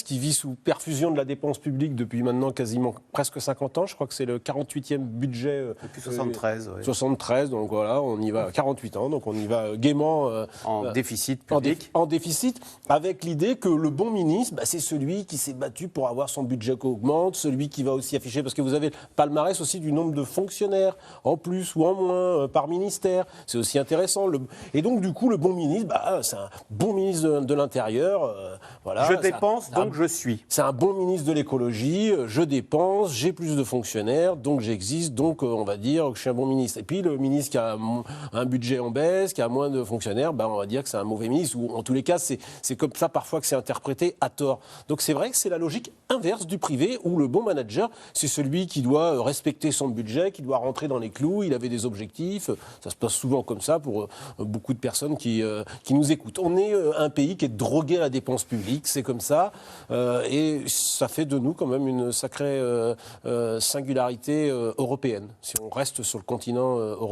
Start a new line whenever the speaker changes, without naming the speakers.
qui vit sous perfusion de la dépense publique depuis maintenant quasiment presque 50 ans. Je crois que c'est le 48e budget.
Depuis 73.
73, donc voilà, on y va, 48 ans, donc on y va gaiement.
En déficit public.
En déficit, avec l'idée que le bon ministre, c'est celui qui s'est battu pour avoir son budget qui augmente, celui qui va aussi afficher, parce que vous avez le palmarès aussi du nombre de fonctionnaires, en plus ou en moins, par ministère. C'est aussi intéressant. Et donc, du coup, le bon ministre, c'est un bon ministre de l'Intérieur. Voilà,
je dépense, donc je suis.
C'est un bon ministre de l'écologie, je dépense, j'ai plus de fonctionnaires, donc j'existe, donc on va dire que je suis un bon ministre. Et puis le ministre qui a un budget en baisse, qui a moins de fonctionnaires, on va dire que c'est un mauvais ministre, ou en tous les cas, c'est comme ça parfois que c'est interprété à tort. Donc c'est vrai que c'est la logique inverse du privé, où le bon manager, c'est celui qui doit respecter son budget, qui doit rentrer dans les clous, il avait des objectifs, ça se passe souvent comme ça pour beaucoup de personnes qui nous écoutent. On est un pays qui est drogué à la dépense publique, c'est comme ça. Et ça fait de nous quand même une sacrée singularité européenne, si on reste sur le continent européen.